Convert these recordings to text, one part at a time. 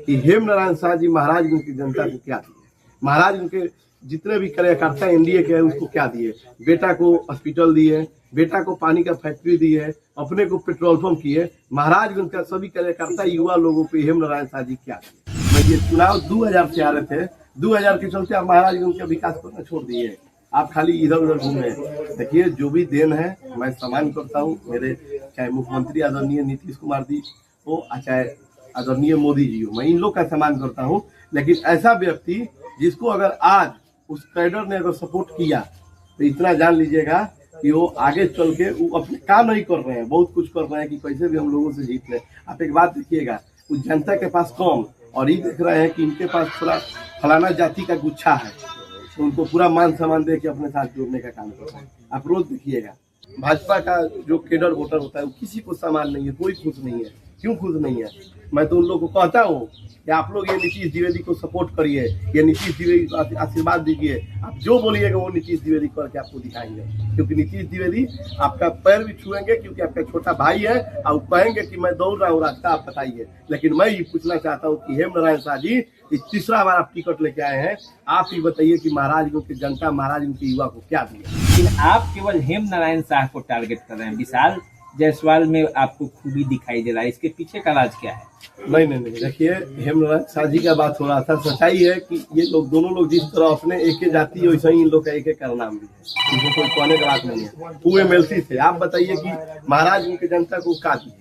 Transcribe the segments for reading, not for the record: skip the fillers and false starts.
कि हेमनारायण शाह जी महाराजगंज की जनता को क्या दिए, महाराजगंज के जितने भी कार्यकर्ता एनडीए के हैं उसको क्या दिए। बेटा को हॉस्पिटल दिए, बेटा को पानी का फैक्ट्री दिए, अपने को पेट्रोल पंप किए। महाराजगंज का सभी कार्यकर्ता युवा लोगों पे हेमनारायण शाह जी क्या दिए। मैं ये चुनाव 2000 से आ रहे थे, 2000 के चलते आप महाराजगंज का विकास करना छोड़ दिए, आप खाली इधर उधर घूमे। देखिए जो भी देन है मैं सम्मान करता हूँ, मेरे चाहे मुख्यमंत्री आदरणीय नीतीश कुमार जी हो, चाहे आदरणीय मोदी जी हो, मैं इन लोग का सम्मान करता हूँ। लेकिन ऐसा व्यक्ति जिसको अगर आज उस कैडर ने अगर सपोर्ट किया तो इतना जान लीजिएगा कि वो आगे चल के वो अपने काम नहीं कर रहे हैं, बहुत कुछ कर रहे हैं कि कैसे भी हम लोगों से जीत लें। आप एक बात देखिएगा, उस जनता के पास कम और ये देख रहे हैं कि इनके पास थोड़ा फलाना जाति का गुच्छा है, तो उनको पूरा मान सम्मान दे के अपने साथ जोड़ने का काम कर रहे हैं। आप रोज देखिएगा भाजपा का जो केडर वोटर होता है वो किसी को सम्मान नहीं है, कोई खुश नहीं है। क्यों खुश नहीं है? मैं तो उन लोगों को कहता हूँ कि आप लोग ये नीतीश द्विवेदी को सपोर्ट करिए, ये नीतीश द्विवेदी को आशीर्वाद दीजिए। आप जो बोलिएगा वो नीतीश द्विवेदी करके आपको दिखाएंगे, क्योंकि नीतीश द्विवेदी आपका पैर भी छुएंगे, क्योंकि आपका छोटा भाई है और कहेंगे कि मैं दौड़ रहा हूँ रास्ता आप बताइए। लेकिन मैं ये पूछना चाहता हूँ कि हेमनारायण शाह जी इस तीसरा बार आप टिकट लेके आए हैं, आप ये बताइए कि महाराजगंज की जनता महाराजगंज के युवा को क्या दिया। लेकिन आप केवल हेमनारायण शाह को टारगेट कर रहे हैं, विशाल जायसवाल में आपको खूबी दिखाई दे रहा है, इसके पीछे का राज क्या है? नहीं, देखिए हेमनारायण शाह जी का बात हो रहा था। सच्चाई है कि ये लोग दोनों लोग जिस तरह अपने एक ही जाति वैसे ही इन लोग का एक एक नाम भी है, इनको कोई कहने का बात नहीं है। वो एमएलसी थे। आप बताइए कि महाराजगंज की जनता को क्या दिए?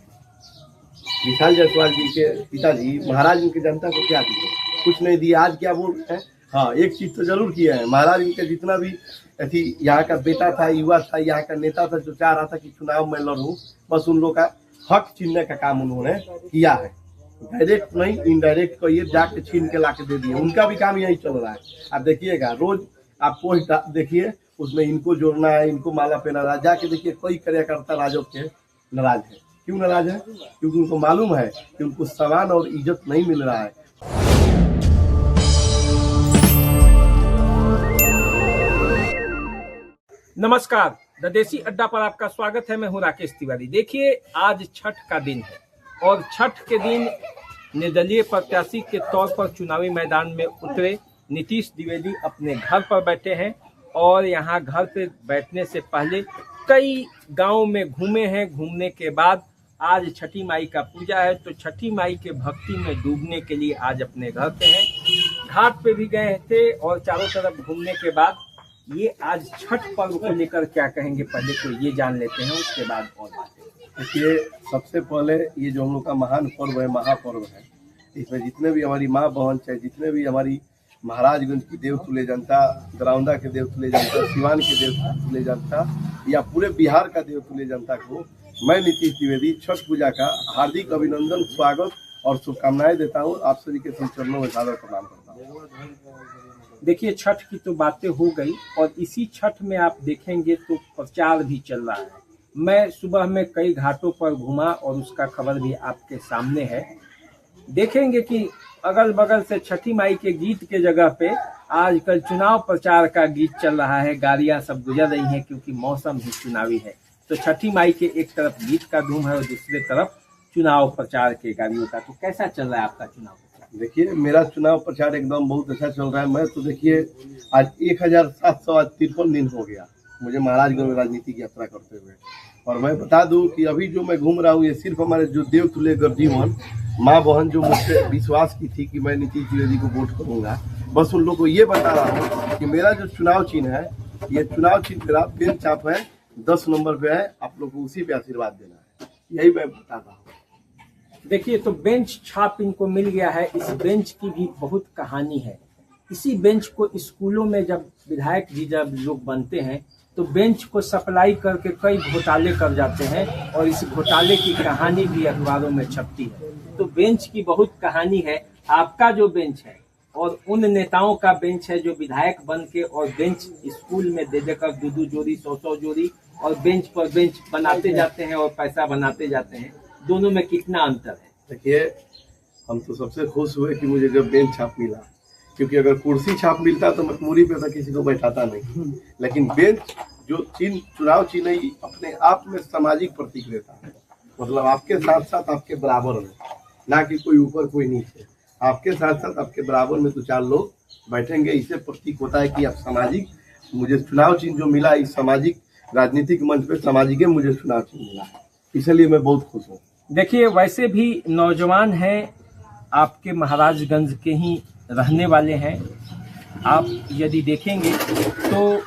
विशाल जायसवाल जी के पिताजी महाराजगंज की जनता को क्या दिए? कुछ नहीं दिया। आज क्या बोल रहे हैं? हाँ, एक चीज तो जरूर किया है, महाराजगंज का जितना भी ऐसी यहाँ का बेटा था, युवा था, यहाँ का नेता था जो चाह रहा था कि चुनाव में लड़ूं, बस उन लोग का हक छीनने का काम उन्होंने किया है। डायरेक्ट नहीं, इनडायरेक्ट को ये जाके छीन के लाके दे दिए। उनका भी काम यही चल रहा है। आप देखिएगा रोज आप पोस्ट देखिए, उसमें इनको जोड़ना है, इनको माला पहना है। जाके देखिए कोई कार्यकर्ता राजद के नाराज है। क्यों नाराज है? क्योंकि उनको मालूम है कि उनको सम्मान और इज्जत नहीं मिल रहा है। नमस्कार, द देसी अड्डा पर आपका स्वागत है। मैं हूं राकेश तिवारी। देखिए आज छठ का दिन है और छठ के दिन निर्दलीय प्रत्याशी के तौर पर चुनावी मैदान में उतरे नीतीश द्विवेदी अपने घर पर बैठे हैं और यहां घर पे बैठने से पहले कई गांव में घूमे हैं। घूमने के बाद आज छठी माई का पूजा है, तो छठी माई के भक्ति में डूबने के लिए आज अपने घर पे हैं। घाट पे भी गए थे और चारों तरफ घूमने के बाद ये आज छठ पर्व को लेकर क्या कहेंगे, पहले तो ये जान लेते हैं, उसके बाद और बातें। देखिए सबसे पहले ये जो हम लोग का महान पर्व है, महापर्व है, इसमें जितने भी हमारी माँ बहन, चाहे जितने भी हमारी महाराजगंज की देवतुल्य जनता, दरौंदा के देवतुल्य जनता, सिवान के देवतुल्य जनता या पूरे बिहार का देवतुल्य जनता को मैं नीतीश द्विवेदी छठ पूजा का हार्दिक अभिनंदन, स्वागत और शुभकामनाएं देता हूँ। आप सभी के चरणों में सादर प्रणाम करता हूँ। देखिए छठ की तो बातें हो गई और इसी छठ में आप देखेंगे तो प्रचार भी चल रहा है। मैं सुबह में कई घाटों पर घूमा और उसका खबर भी आपके सामने है। देखेंगे कि अगल बगल से छठी माई के गीत के जगह पे आजकल चुनाव प्रचार का गीत चल रहा है। गाड़ियां सब गुजर रही हैं क्योंकि मौसम ही चुनावी है। तो छठी माई के एक तरफ गीत का धूम है और दूसरे तरफ चुनाव प्रचार के गाड़ियों का। तो कैसा चल रहा है आपका चुनाव प्रचार? देखिए मेरा चुनाव प्रचार एकदम बहुत अच्छा चल रहा है। मैं तो देखिए आज 1753 दिन हो गया मुझे महाराजगंज में राजनीतिक यात्रा करते हुए। और मैं बता दूं कि अभी जो मैं घूम रहा हूँ ये सिर्फ हमारे जो देवतुल्य गर्जीवन माँ बहन जो मुझसे विश्वास की थी कि मैं नीतीश द्विवेदी को वोट करूंगा, बस उन लोगों को ये बता रहा हूँ कि मेरा जो चुनाव चिन्ह है, ये चुनाव चिन्ह मेरा बेंच छाप है, 10 नंबर पे है। आप लोग को उसी पे आशीर्वाद देना है, यही मैं बता रहा हूँ। देखिए तो बेंच छाप इनको मिल गया है। इस बेंच की भी बहुत कहानी है। इसी बेंच को स्कूलों में जब विधायक जी जब लोग बनते हैं तो बेंच को सप्लाई करके कई घोटाले कर जाते हैं और इस घोटाले की कहानी भी अखबारों में छपती है। तो बेंच की बहुत कहानी है। आपका जो बेंच है और उन नेताओं का बेंच है जो विधायक बन के और बेंच स्कूल में दे देकर 2-2 जोड़ी 100-100 जोड़ी और बेंच पर बेंच बनाते जाते हैं और पैसा बनाते जाते हैं। दोनों में कितना अंतर है? देखिए हम तो सबसे खुश हुए कि मुझे जब बेंच छाप मिला, क्योंकि अगर कुर्सी छाप मिलता तो मजबूरी पे तो किसी को बैठाता नहीं। लेकिन बेंच जो चिन्ह, चुनाव चिन्ह अपने आप में सामाजिक प्रतीक रहता है, मतलब आपके साथ साथ आपके बराबर में, ना कि कोई ऊपर कोई नीचे। आपके साथ साथ आपके बराबर में 2-4 लोग बैठेंगे। इससे प्रतीक होता है कि आप सामाजिक, मुझे चुनाव चिन्ह जो मिला इस सामाजिक राजनीतिक मंच पे सामाजिक मुझे चुनाव चिन्ह मिला है, इसलिए मैं बहुत खुश हूँ। देखिए, वैसे भी नौजवान हैं, आपके महाराजगंज के ही रहने वाले हैं। आप यदि देखेंगे तो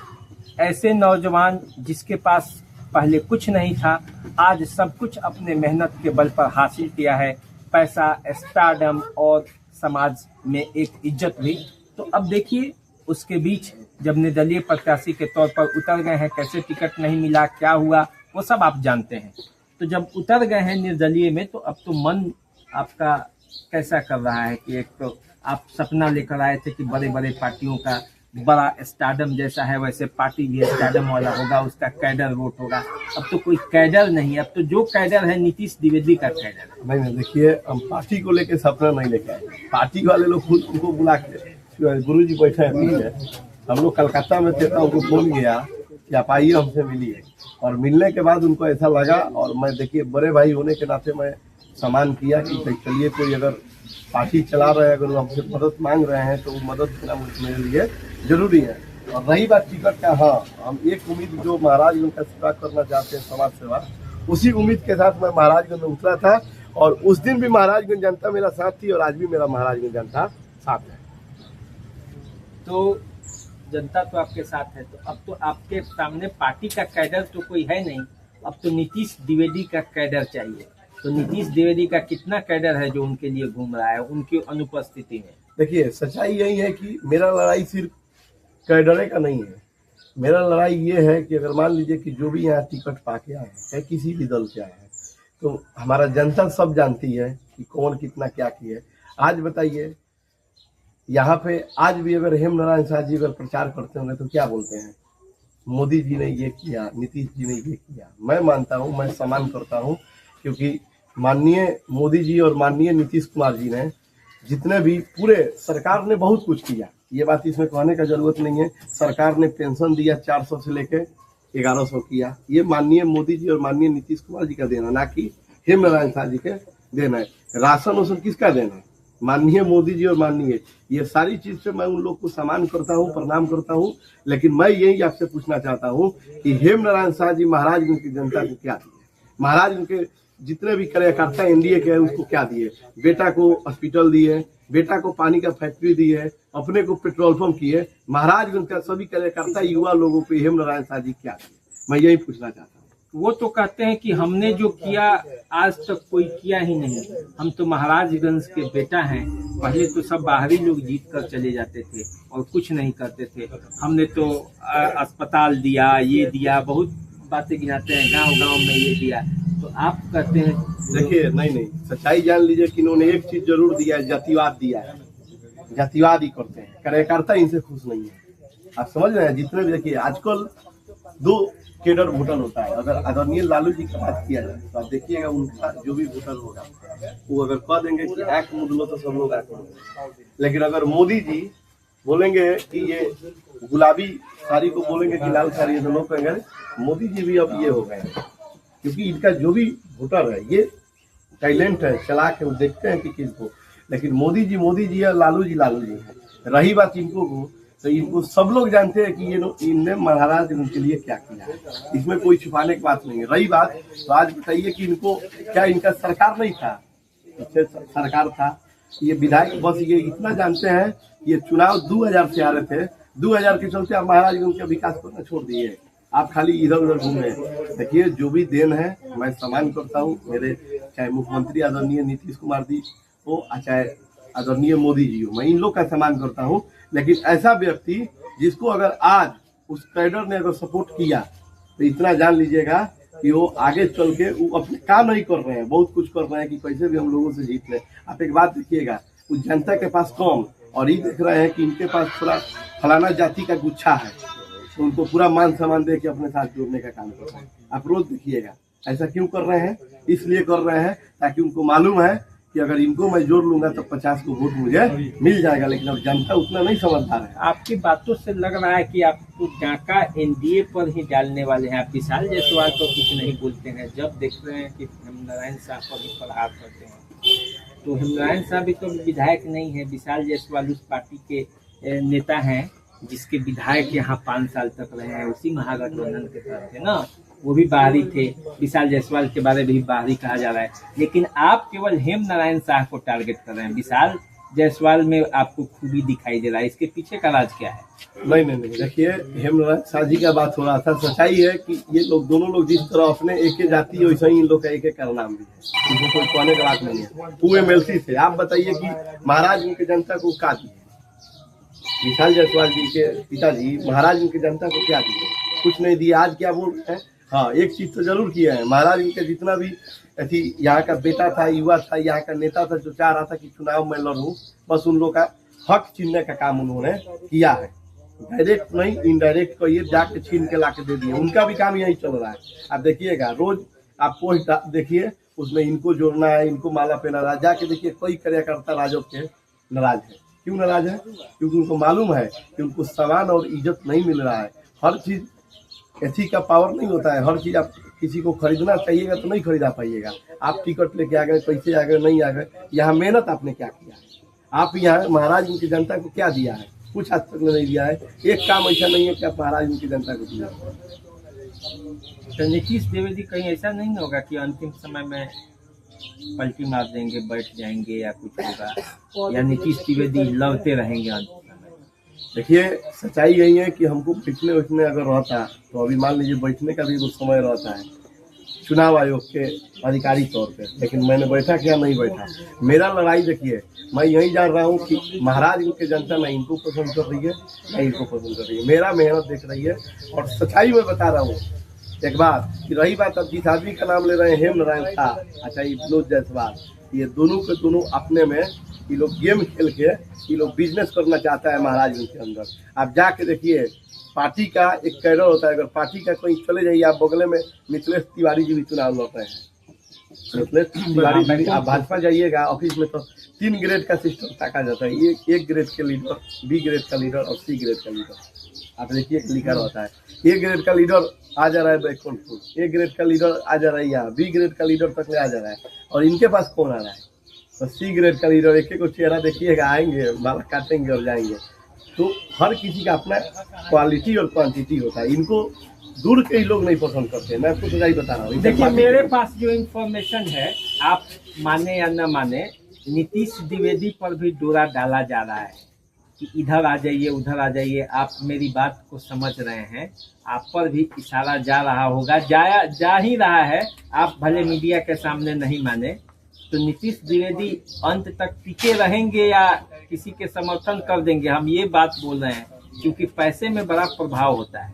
ऐसे नौजवान जिसके पास पहले कुछ नहीं था, आज सब कुछ अपने मेहनत के बल पर हासिल किया है, पैसा, स्टारडम और समाज में एक इज्जत भी। तो अब देखिए, उसके बीच जब निर्दलीय प्रत्याशी के तौर पर उतर गए हैं, कैसे टिकट नहीं मिला, क्या हुआ, वो सब आप जानते हैं। तो जब उतर गए हैं निर्दलीय में, तो अब तो मन आपका कैसा कर रहा है कि एक तो आप सपना लेकर आए थे कि बड़े बड़े पार्टियों का बड़ा स्टारडम जैसा है, वैसे पार्टी भी स्टारडम वाला होगा, उसका कैडर वोट होगा। अब तो कोई कैडर नहीं है, अब तो जो कैडर है नीतीश द्विवेदी का कैडर है। नहीं, देखिए, हम पार्टी को लेके सपना नहीं लेके आए। पार्टी वाले लोग खुद उनको बुला के, गुरु जी बैठे हैं, हम लोग कलकत्ता में थे, उनको फोन किया कि आप आइए हमसे मिलिए, और मिलने के बाद उनको ऐसा लगा, और मैं देखिए बड़े भाई होने के नाते मैं सम्मान किया कि चलिए, कोई अगर पार्टी चला रहे हैं, अगर वो हमसे मदद मांग रहे हैं तो वो मदद करना मेरे लिए जरूरी है। और रही बात टिकट का, हाँ, हम एक उम्मीद जो महाराजगंज का सेवा करना चाहते हैं, समाज सेवा, उसी उम्मीद के साथ मैं महाराजगंज में उतरा था, और उस दिन भी महाराजगंज जनता मेरा साथ थी, और आज भी मेरा महाराजगंज जनता साथ है। तो जनता तो आपके साथ है, तो अब तो आपके सामने पार्टी का कैडर तो कोई है नहीं, अब तो नीतीश द्विवेदी का कैडर चाहिए। तो नीतीश द्विवेदी का कितना कैडर है जो उनके लिए घूम रहा है उनकी अनुपस्थिति में? देखिए, सच्चाई यही है कि मेरा लड़ाई सिर्फ कैडरे का नहीं है। मेरा लड़ाई ये है कि अगर मान लीजिए कि जो भी यहाँ टिकट पाके आए हैं, चाहे किसी भी दल से आए हैं, तो हमारा जनता सब जानती है कि कौन कितना क्या किया है। आज बताइए, यहाँ पे आज भी अगर हेमनारायण शाह जी अगर प्रचार करते होंगे तो क्या बोलते हैं? मोदी जी ने ये किया, नीतीश जी ने ये किया। मैं मानता हूँ, मैं सम्मान करता हूँ, क्योंकि माननीय मोदी जी और माननीय नीतीश कुमार जी ने जितने भी पूरे सरकार ने बहुत कुछ किया, ये बात इसमें कहने का जरूरत नहीं है। सरकार ने पेंशन दिया 400 से लेके 1100 किया, ये माननीय मोदी जी और माननीय नीतीश कुमार जी का देना, ना कि हेमनारायण शाह जी के देना है। राशन वासन किसका देना है? माननीय मोदी जी और माननीय, ये सारी चीज से मैं उन लोग को सम्मान करता हूँ, प्रणाम करता हूँ। लेकिन मैं यही आपसे पूछना चाहता हूँ कि हेमनारायण शाह जी महाराजगंज की जनता को क्या दिए? महाराजगंज के जितने भी कार्यकर्ता एनडीए के हैं उसको क्या दिए? बेटा को हॉस्पिटल दिए, बेटा को पानी का फैक्ट्री दी है, अपने को पेट्रोल पंप किए। महाराजगंज का सभी कार्यकर्ता युवा लोगों पे हेमनारायण शाह जी क्या दिए? मैं यही पूछना चाहता हूँ। वो तो कहते हैं कि हमने जो किया आज तक कोई किया ही नहीं, हम तो महाराजगंज के बेटा हैं। पहले तो सब बाहरी लोग जीत कर चले जाते थे और कुछ नहीं करते थे, हमने तो अस्पताल दिया, ये दिया, बहुत बातें गिनाते हैं, गांव गांव में ये दिया। तो आप कहते हैं, देखिए, नहीं, सच्चाई जान लीजिए कि इन्होंने एक चीज जरूर दिया है, जातिवाद दिया है। जातिवाद ही करते हैं, कार्यकर्ता इनसे खुश नहीं है। आप समझ रहे हैं? जितने भी, देखिए, आजकल 2 केडर वोटर होता है। अगर आदरणीय लालू जी की बात किया जाए तो आप देखिएगा, उनका जो भी वोटर होगा वो अगर कह देंगे कि आंख मूंद लो तो सब लोग आंख मूंद लो। लेकिन अगर मोदी जी बोलेंगे कि ये गुलाबी साड़ी को बोलेंगे कि लाल साड़ी है, तो लोग कहेंगे मोदी जी भी अब ये हो गए, क्योंकि इनका जो भी वोटर है ये टैलेंट है, चला के वो देखते हैं कि किसको। लेकिन मोदी जी है, लालू जी है। रही बात इनको तो इनको सब लोग जानते हैं कि ये इनने महाराज उनके लिए क्या किया है, इसमें कोई छुपाने की बात नहीं है। रही बात, तो आज बताइए कि इनको क्या, इनका सरकार नहीं था? पीछे सरकार था, ये विधायक बस ये इतना जानते हैं, ये चुनाव 2000 से आ रहे थे, 2000 के चलते आप महाराजगंज का विकास करना छोड़ दिए, आप खाली इधर उधर घूमे। देखिए, जो भी देन है मैं सम्मान करता हूँ, मेरे चाहे मुख्यमंत्री आदरणीय नीतीश कुमार जी हो, चाहे आदरणीय मोदी जी हो, मैं इन लोग का सम्मान करता हूँ। लेकिन ऐसा व्यक्ति जिसको अगर आज उस कैडर ने अगर सपोर्ट किया, तो इतना जान लीजिएगा कि वो आगे चल के वो अपने काम नहीं कर रहे हैं, बहुत कुछ कर रहे हैं कि कैसे भी हम लोगों से जीत ले। आप एक बात देखिएगा, उस जनता के पास कम, और ये देख रहे हैं कि इनके पास थोड़ा फलाना जाति का गुच्छा है, तो उनको पूरा मान सम्मान दे के अपने साथ जोड़ने का काम कर रहे हैं। आप रोज देखिएगा, ऐसा क्यों कर रहे हैं? इसलिए कर रहे हैं ताकि उनको मालूम है कि अगर इनको मैं जोड़ लूंगा तो 50 को वोट मुझे मिल जाएगा। लेकिन अब जनता उतना नहीं समझदार है। आपकी बातों से लग रहा है कि आपको डाका एनडीए पर ही डालने वाले हैं। आप विशाल जायसवाल तो कुछ नहीं बोलते हैं, जब देख रहे हैं कि हेमनारायण शाह पर ही प्रहार करते हैं। तो हेमनारायण साहब भी तो विधायक नहीं है, विशाल जायसवाल उस पार्टी के नेता हैं जिसके विधायक यहाँ 5 साल तक रहे हैं, उसी महागठबंधन के तरफ थे ना, वो भी बाहरी थे। विशाल जायसवाल के बारे में भी बाहरी कहा जा रहा है, लेकिन आप केवल हेमनारायण शाह को टारगेट कर रहे हैं। विशाल जायसवाल में आपको खूबी दिखाई दे रहा है, इसके पीछे का राज क्या है? नहीं, देखिए, हेमनारायण शाह जी का बात हो रहा था। सच्चाई है कि ये लोग दोनों लोग जिस तरह अपने एक ही जाति है, वैसे ही इन लोग का एक का नाम भी है, इनको कोई कहने का बात नहीं है। वो एमएलसी थे। आप बताइए कि महाराज उनके जनता को क्या दिए? विशाल जायसवाल जी के पिताजी महाराज उनके जनता को क्या दिए? कुछ नहीं दिया। आज क्या बोल रहे हैं? हाँ, एक चीज तो जरूर किया है। महाराज इनके जितना भी यहाँ का बेटा था, युवा था, यहाँ का नेता था, जो चाह रहा था कि चुनाव में लड़ूं, बस उन लोग का हक छीनने का काम उन्होंने किया है। डायरेक्ट नहीं, इनडायरेक्ट को ये जाके छीन के लाके दे दिए। उनका भी काम यही चल रहा है। आप देखिएगा, रोज आप पोस्ट देखिए, उसमें इनको जोड़ना है, इनको माला पहनाना। जाके देखिए, कोई कार्यकर्ता राजद के नाराज है। क्यों नाराज है? क्योंकि उनको मालूम है कि उनको सम्मान और इज्जत नहीं मिल रहा है। हर चीज ऐसी का पावर नहीं होता है। हर चीज आप किसी को खरीदना चाहिएगा तो नहीं खरीदा पाइएगा। आप टिकट लेके आ गए, पैसे आ गए, नहीं आ गए, यहाँ मेहनत आपने क्या किया है? आप यहाँ महाराज उनकी जनता को क्या दिया है? कुछ आज तक नहीं दिया है। एक काम ऐसा नहीं है कि आप महाराज उनकी जनता को दिया। तो नीतीश द्विवेदी कहीं ऐसा नहीं होगा कि अंतिम समय में पलटी मार देंगे, बैठ जाएंगे या कुछ होगा, या नीतीश द्विवेदी लड़ते रहेंगे अंतिम समय? देखिए, सच्चाई यही है कि हमको बैठने उठने अगर रहता तो अभी मान लीजिए बैठने का भी कुछ समय रहता है चुनाव आयोग के अधिकारी तौर पे, लेकिन मैंने बैठा क्या? नहीं बैठा। मेरा लड़ाई देखिए, मैं यही जान रहा हूँ कि महाराज इनके जनता नहीं इनको पसंद कर रही है, नहीं इनको पसंद कर रही है। मेरा मेहनत देख रही है और सच्चाई में बता रहा हूँ एक बात कि रही बात, अब जिस आदमी का नाम ले रहे हैं हेमनारायण शाह, अच्छा ये विनोद जायसवाल, ये दोनों के दोनों अपने में ये लोग गेम खेल के ये लोग बिजनेस करना चाहता है महाराज के अंदर। आप जाके देखिए, पार्टी का एक कैडर होता है। अगर पार्टी का कोई चले जाइए, आप बगले में मिथिलेश तिवारी जी भी चुनाव लड़ रहे हैं। मिथिलेश तिवारी जी, आप भाजपा जाइएगा ऑफिस में तो 3 ग्रेड का सिस्टम ताका जाता है। एक ग्रेड के लीडर, बी ग्रेड का लीडर और सी ग्रेड का लीडर। आप देखिए, लिखा होता है ए ग्रेड का लीडर आ जा रहा है बैकुंठपुर, ए ग्रेड का लीडर आ जा रहा है यहाँ, बी ग्रेड का लीडर तक ले आ जा रहा है, और इनके पास कौन आ रहा है? तो सी ग्रेड का लीडर एक एक चेहरा देखिएगा, आएंगे, माला काटेंगे और जाएंगे। तो हर किसी का अपना क्वालिटी और क्वांटिटी होता है। इनको दूर के ही लोग नहीं पसंद करते। मैं कुछ नहीं बता रहा हूँ। देखिए, मेरे पास जो इंफॉर्मेशन है, आप माने या न माने, नीतीश द्विवेदी पर भी डोरा डाला जा रहा है कि इधर आ जाइए, उधर आ जाइए। आप मेरी बात को समझ रहे हैं, आप पर भी इशारा जा रहा होगा, जा ही रहा है। आप भले मीडिया के सामने नहीं माने, तो नीतीश द्विवेदी अंत तक टिके रहेंगे या किसी के समर्थन कर देंगे? हम ये बात बोल रहे हैं क्योंकि पैसे में बड़ा प्रभाव होता है।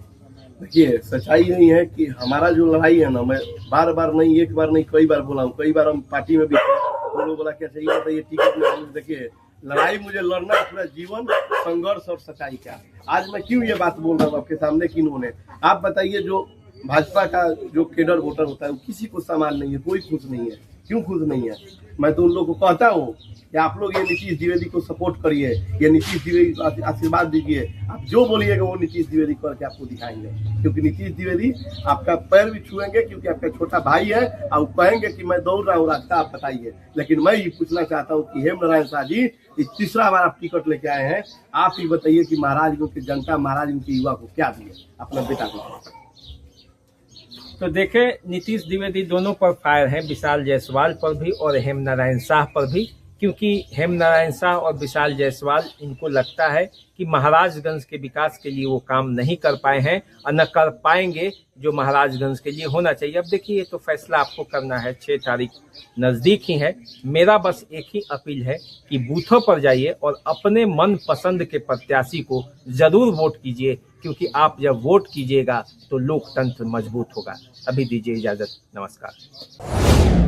देखिए, सच्चाई यही है कि हमारा जो लड़ाई है ना, मैं बार बार नहीं, एक बार नहीं, कई बार बोला हूँ। कई बार हम पार्टी में भी बोला क्या चाहिए बताइए, टिकट में। देखिए, लड़ाई मुझे लड़ना पूरा जीवन, संघर्ष और सच्चाई का। आज मैं क्यों ये बात बोल रहा हूँ आपके सामने कि इन्होंने, आप बताइए, जो भाजपा का जो केडर वोटर होता है वो किसी को सामान नहीं है, कोई खुश नहीं है। क्यों खुश नहीं है? मैं तो उन लोगों को कहता हूँ कि आप लोग ये नीतीश द्विवेदी को सपोर्ट करिए, ये नीतीश द्विवेदी को आशीर्वाद दीजिए। आप जो बोलिएगा वो नीतीश द्विवेदी करके आपको दिखाएंगे, क्योंकि नीतीश द्विवेदी आपका पैर भी छुएंगे, क्योंकि आपका छोटा भाई है। और कहेंगे कि मैं दौड़ रहा हूँ, रास्ता आप बताइए। लेकिन मैं ये पूछना चाहता हूँ कि हेमनारायण शाह जी, इस तीसरा बार आप टिकट लेके आए हैं, आप ही बताइए कि महाराजगंज की जनता, महाराजगंज के युवा को क्या दिए अपना बेटा को? तो देखे, नीतीश द्विवेदी दोनों पर फायर है, विशाल जायसवाल पर भी और हेमनारायण शाह पर भी, क्योंकि हेमनारायण शाह और विशाल जायसवाल, इनको लगता है कि महाराजगंज के विकास के लिए वो काम नहीं कर पाए हैं और न कर पाएंगे जो महाराजगंज के लिए होना चाहिए। अब देखिए, ये तो फैसला आपको करना है, 6 तारीख नज़दीक ही है। मेरा बस एक ही अपील है कि बूथों पर जाइए और अपने मन पसंद के प्रत्याशी को ज़रूर वोट कीजिए, क्योंकि आप जब वोट कीजिएगा तो लोकतंत्र मजबूत होगा। अभी दीजिए इजाज़त, नमस्कार।